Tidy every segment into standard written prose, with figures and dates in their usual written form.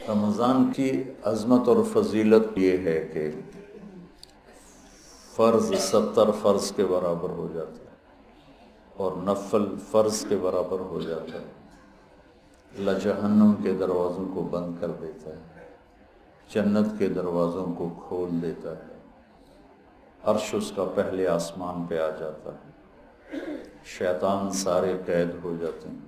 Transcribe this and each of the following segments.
رمضان کی عظمت اور فضیلت یہ ہے کہ فرض 70 فرض کے برابر ہو جاتا ہے اور نفل فرض کے برابر ہو جاتا ہے۔ اللہ جہنم کے دروازوں کو بند کر دیتا ہے، جنت کے دروازوں کو کھول دیتا ہے، عرش اس کا پہلے آسمان پہ آ جاتا ہے، شیطان سارے قید ہو جاتے ہیں،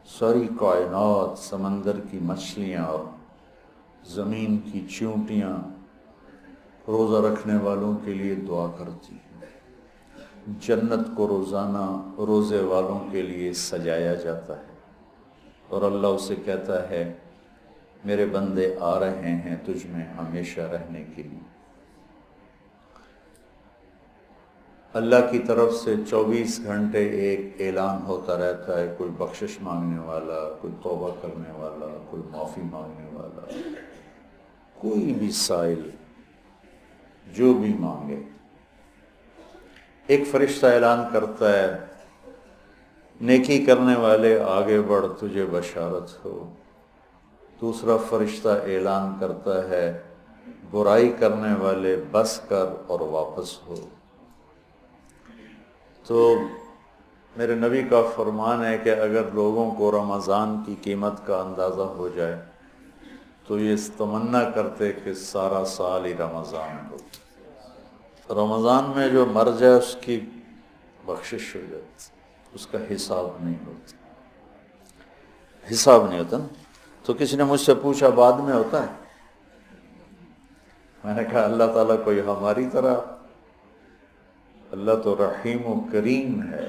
ساری کائنات، سمندر کی مچھلیاں اور زمین کی چیونٹیاں روزہ رکھنے والوں کے لیے دعا کرتی ہیں، جنت کو روزانہ روزے والوں کے لیے سجایا جاتا ہے اور اللہ اسے کہتا ہے میرے بندے آ رہے ہیں تجھ میں ہمیشہ رہنے کے لیے۔ اللہ کی طرف سے 24 گھنٹے ایک اعلان ہوتا رہتا ہے، کوئی بخشش مانگنے والا، کوئی توبہ کرنے والا، کوئی معافی مانگنے والا، کوئی بھی سائل جو بھی مانگے، ایک فرشتہ اعلان کرتا ہے نیکی کرنے والے آگے بڑھ تجھے بشارت ہو، دوسرا فرشتہ اعلان کرتا ہے برائی کرنے والے بس کر اور واپس ہو۔ تو میرے نبی کا فرمان ہے کہ اگر لوگوں کو رمضان کی قیمت کا اندازہ ہو جائے تو یہ تمنا کرتے کہ سارا سال ہی رمضان ہو، رمضان میں جو مر جائے اس کی بخشش ہو جاتی، اس کا حساب نہیں ہوتا، حساب نہیں ہوتا نا۔ تو کسی نے مجھ سے پوچھا بعد میں ہوتا ہے؟ میں نے کہا اللہ تعالیٰ کوئی ہماری طرح، اللہ تو رحیم و کریم ہے،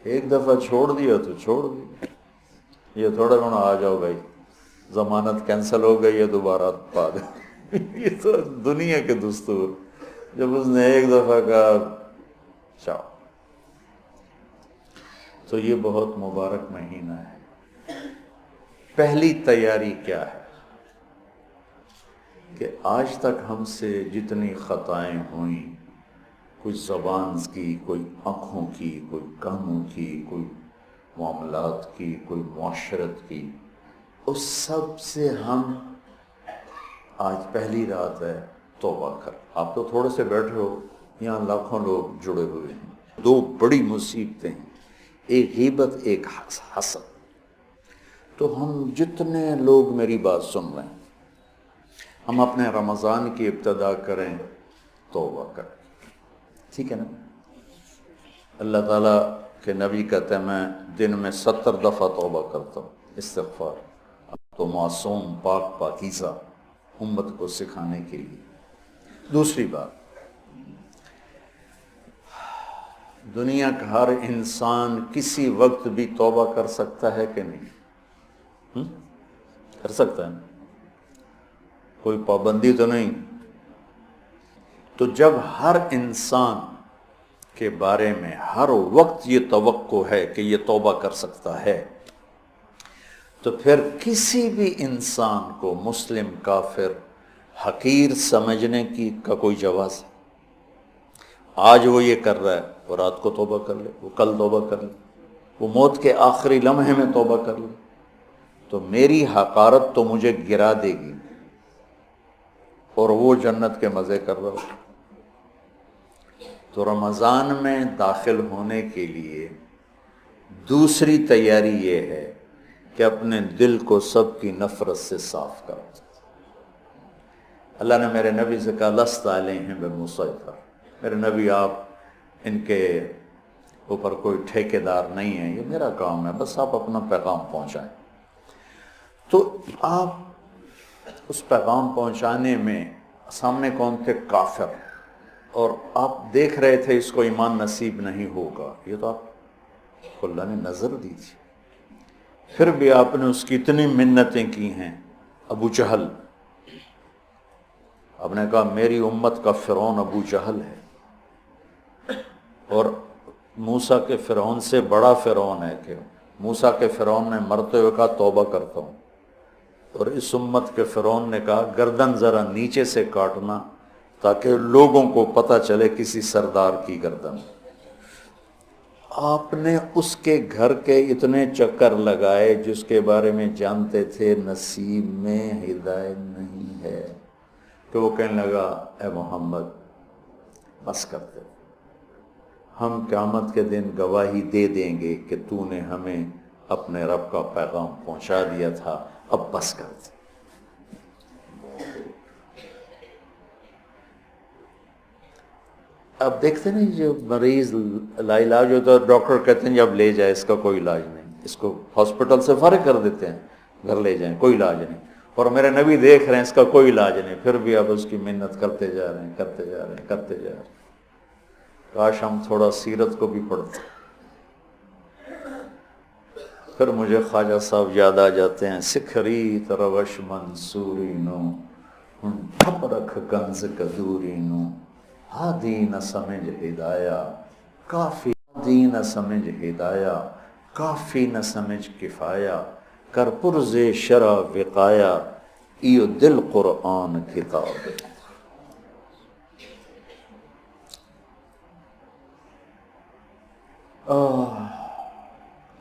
ایک دفعہ چھوڑ دیا تو چھوڑ دیا، یہ تھوڑا ہونا آ جاؤ بھائی ضمانت کینسل ہو گئی ہے دوبارہ پا دے یہ تو دنیا کے دستور، جب اس نے ایک دفعہ کہا چاؤ۔ تو یہ بہت مبارک مہینہ ہے۔ پہلی تیاری کیا ہے کہ آج تک ہم سے جتنی خطائیں ہوئیں، کوئی زبان کی، کوئی آنکھوں کی، کوئی کانوں کی، کوئی معاملات کی، کوئی معاشرت کی، اس سب سے ہم آج پہلی رات ہے توبہ کر۔ آپ تو تھوڑے سے بیٹھے ہو، یہاں لاکھوں لوگ جڑے ہوئے ہیں، دو بڑی مصیبتیں ہیں، ایک غیبت ایک حسد۔ تو ہم جتنے لوگ میری بات سن رہے ہیں، ہم اپنے رمضان کی ابتدا کریں توبہ کریں، ٹھیک ہے نا؟ اللہ تعالیٰ کے نبی کہتے ہیں میں دن میں 70 دفعہ توبہ کرتا ہوں، استغفار، تو معصوم پاک پاکیزہ امت کو سکھانے کے لیے۔ دوسری بات، دنیا کا ہر انسان کسی وقت بھی توبہ کر سکتا ہے کہ نہیں؟ کر سکتا ہے نا؟ کوئی پابندی تو نہیں۔ تو جب ہر انسان کے بارے میں ہر وقت یہ توقع ہے کہ یہ توبہ کر سکتا ہے، تو پھر کسی بھی انسان کو مسلم کافر حقیر سمجھنے کا کوئی جواز ہے؟ آج وہ یہ کر رہا ہے، وہ رات کو توبہ کر لے، وہ کل توبہ کر لے، وہ موت کے آخری لمحے میں توبہ کر لے، تو میری حقارت تو مجھے گرا دے گی اور وہ جنت کے مزے کر رہا ہو۔ تو رمضان میں داخل ہونے کے لیے دوسری تیاری یہ ہے کہ اپنے دل کو سب کی نفرت سے صاف کرو۔ اللہ نے میرے نبی سے کہا لست علیہم بمسیطر، میرے نبی آپ ان کے اوپر کوئی ٹھیکیدار نہیں ہیں، یہ میرا کام ہے، بس آپ اپنا پیغام پہنچائیں۔ تو آپ اس پیغام پہنچانے میں سامنے کون تھے؟ کافر، اور آپ دیکھ رہے تھے اس کو ایمان نصیب نہیں ہوگا، یہ تو آپ کو اللہ نے نظر دی تھی، پھر بھی آپ نے اس کی اتنی منتیں کی ہیں۔ ابو جہل، آپ نے کہا میری امت کا فرعون ابو جہل ہے، اور موسیٰ کے فرعون سے بڑا فرعون ہے کہ موسیٰ کے فرعون نے مرتے ہوئے کہا توبہ کرتا ہوں، اور اس امت کے فرعون نے کہا گردن ذرا نیچے سے کاٹنا تاکہ لوگوں کو پتہ چلے کسی سردار کی گردن۔ آپ نے اس کے گھر کے اتنے چکر لگائے جس کے بارے میں جانتے تھے نصیب میں ہدایت نہیں ہے، کہ وہ کہنے لگا اے محمد بس کرتے، ہم قیامت کے دن گواہی دے دیں گے کہ تو نے ہمیں اپنے رب کا پیغام پہنچا دیا تھا، اب بس کرتے۔ اب دیکھتے نہیں جو مریض لا علاج ہوتا ہے ڈاکٹر کہتے ہیں جب لے جائے، اس کا کوئی علاج نہیں، اس کو ہاسپٹل سے فارغ کر دیتے ہیں، گھر لے جائیں کوئی علاج نہیں، اور میرے نبی دیکھ رہے ہیں اس کا کوئی علاج نہیں، پھر بھی اب اس کی محنت کرتے جا رہے ہیں کرتے جا رہے ہیں کرتے جا رہے ہیں۔ کاش ہم تھوڑا سیرت کو بھی پڑھتے۔ پھر مجھے خواجہ صاحب یاد آ جاتے ہیں، سکھری تروش منصوری نو ٹھپ رکھ کنز کدوری نو، ہادی نہ سمجھ ہدایا کافی، ہادی نہ سمجھ ہدایا کافی نہ سمجھ کفایا، کر پرز شرع وقایا ایو دل قرآن کتاب۔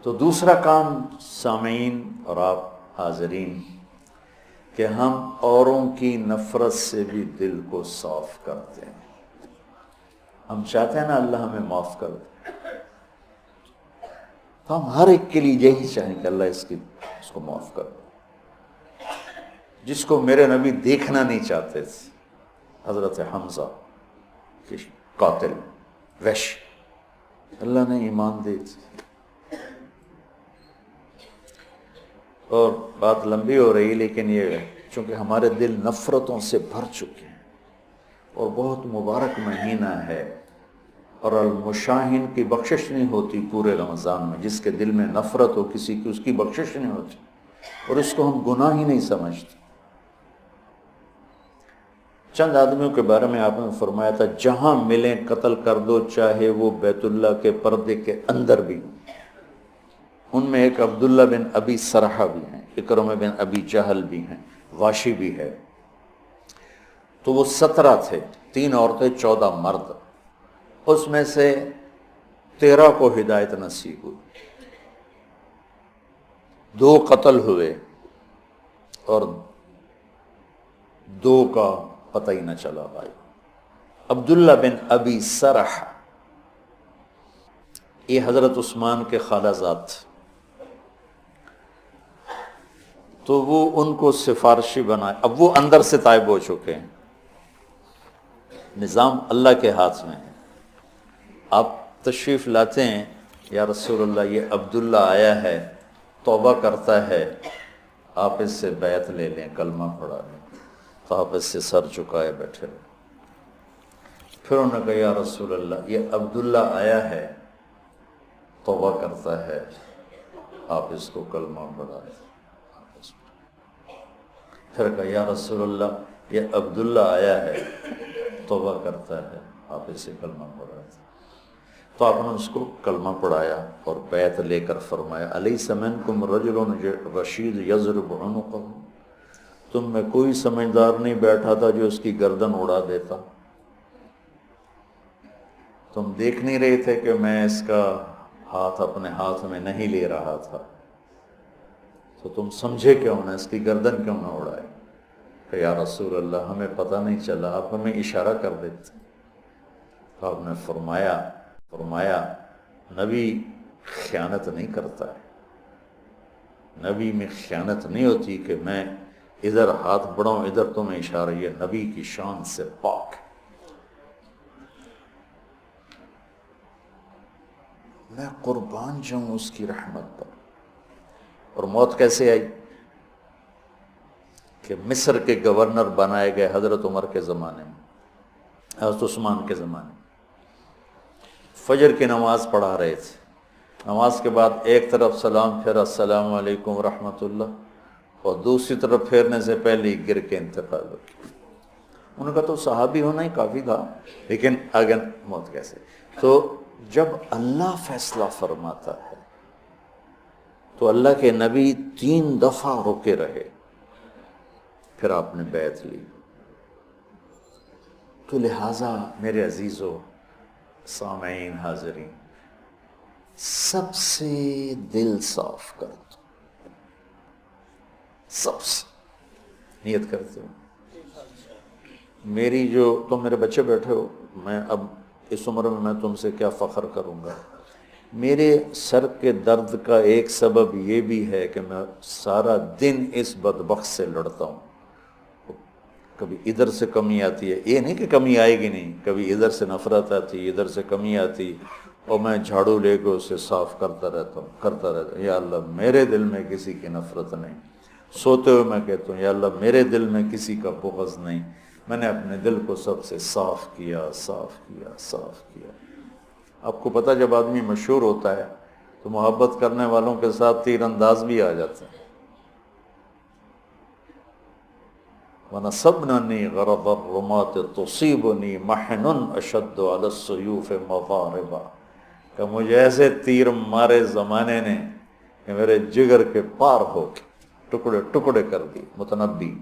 تو دوسرا کام سامعین اور آپ حاضرین کہ ہم اوروں کی نفرت سے بھی دل کو صاف کرتے ہیں۔ ہم چاہتے ہیں نا اللہ ہمیں معاف کر دے، تو ہم ہر ایک کے لیے یہی چاہیں کہ اللہ اس کو معاف کر دے۔ جس کو میرے نبی دیکھنا نہیں چاہتے تھے، حضرت حمزہ کے قاتل وحش، اللہ نے ایمان دے دی۔ اور بات لمبی ہو رہی لیکن یہ چونکہ ہمارے دل نفرتوں سے بھر چکے ہیں، اور بہت مبارک مہینہ ہے، اور المشاہین کی بخشش نہیں ہوتی پورے رمضان میں، جس کے دل میں نفرت ہو کسی کی اس کی بخشش نہیں ہوتی، اور اس کو ہم گناہ ہی نہیں سمجھتے۔ چند آدمیوں کے بارے میں آپ نے فرمایا تھا جہاں ملیں قتل کر دو، چاہے وہ بیت اللہ کے پردے کے اندر بھی۔ ان میں ایک عبداللہ بن ابی سرحہ بھی ہیں، اکرمہ بن ابی جہل بھی ہیں، واشی بھی ہے۔ تو وہ 17 تھے، 3 عورتیں 14 مرد، اس میں سے 13 کو ہدایت نصیب ہوئی، 2 قتل ہوئے اور 2 کا پتہ ہی نہ چلا بھائی۔ عبداللہ بن ابی سرح یہ حضرت عثمان کے خالہ زاد تھے، تو وہ ان کو سفارشی بنائے۔ اب وہ اندر سے طائب ہو چکے ہیں، نظام اللہ کے ہاتھ میں ہے۔ آپ تشریف لاتے ہیں، یا رسول اللہ یہ عبداللہ آیا ہے، توبہ کرتا ہے، آپ اس سے بیعت لے لیں، کلمہ پڑھا لیں، تو آپ اس سے سر چکائے بیٹھے رہے۔ پھر انہوں نے کہا یا رسول اللہ یہ عبداللہ آیا ہے، توبہ کرتا ہے، آپ اس کو کلمہ پڑھا لیں۔ پھر کہا یا رسول اللہ یہ عبداللہ آیا ہے، توبہ کرتا ہے، آپ اسے کلمہ پڑھا دیں۔ تو آپ نے اس کو کلمہ پڑھایا اور بیعت لے کر فرمایا الیس منکم رجل رشید یضرب عنقہ، تم میں کوئی سمجھدار نہیں بیٹھا تھا جو اس کی گردن اڑا دیتا؟ تم دیکھ نہیں رہے تھے کہ میں اس کا ہاتھ اپنے ہاتھ میں نہیں لے رہا تھا، تو تم سمجھے کیوں نہ، اس کی گردن کیوں نہ اڑائے؟ کہ یا رسول اللہ ہمیں پتہ نہیں چلا، آپ ہمیں اشارہ کر دیتے۔ تو آپ نے فرمایا نبی خیانت نہیں کرتا ہے، نبی میں خیانت نہیں ہوتی کہ میں ادھر ہاتھ بڑھاؤں ادھر تمہیں اشارہ، یہ نبی کی شان سے پاک ہے۔ میں قربان جاؤں اس کی رحمت پر۔ اور موت کیسے آئی؟ کہ مصر کے گورنر بنائے گئے حضرت عمر کے زمانے میں، حضرت عثمان کے زمانے میں، فجر کی نماز پڑھا رہے تھے، نماز کے بعد ایک طرف سلام پھیرا السلام علیکم ورحمۃ اللہ، اور دوسری طرف پھیرنے سے پہلے ہی گر کے انتقال ہو گیا۔ انہوں نے کہا تو صحابی ہونا ہی کافی تھا، لیکن اگر موت کیسے؟ تو جب اللہ فیصلہ فرماتا ہے تو اللہ کے نبی 3 دفعہ رکے رہے، پھر آپ نے بیعت لی۔ تو لہٰذا میرے عزیزو، سامعین، حاضرین، سب سے دل صاف کر دو، سب سے نیت کرتے ہو میری جو تم میرے بچے بیٹھے ہو، میں اب اس عمر میں تم سے کیا فخر کروں گا، میرے سر کے درد کا ایک سبب یہ بھی ہے کہ میں سارا دن اس بدبخت سے لڑتا ہوں. کبھی ادھر سے کمی آتی ہے، یہ نہیں کہ کمی آئے گی نہیں، کبھی ادھر سے نفرت آتی، ادھر سے کمی آتی، اور میں جھاڑو لے کے اسے صاف کرتا رہتا ہوں. یا اللہ میرے دل میں کسی کی نفرت نہیں. سوتے ہوئے میں کہتا ہوں یا اللہ میرے دل میں کسی کا بغض نہیں، میں نے اپنے دل کو سب سے صاف کیا، صاف کیا، صاف کیا. آپ کو پتہ جب آدمی مشہور ہوتا ہے تو محبت کرنے والوں کے ساتھ تیر انداز بھی آ جاتے ہیں. وَنَصَبْنَنِي غَرَضَ الرُّمَاةِ تُصِيبُنِي مَحْنٌ أَشَدُّ عَلَى السُّيُوفِ مَضَارِبًا، کہ مجھے ایسے تیر مارے زمانے نے کہ میرے جگر کے پار ہو کے ٹکڑے ٹکڑے کر دی. متنبی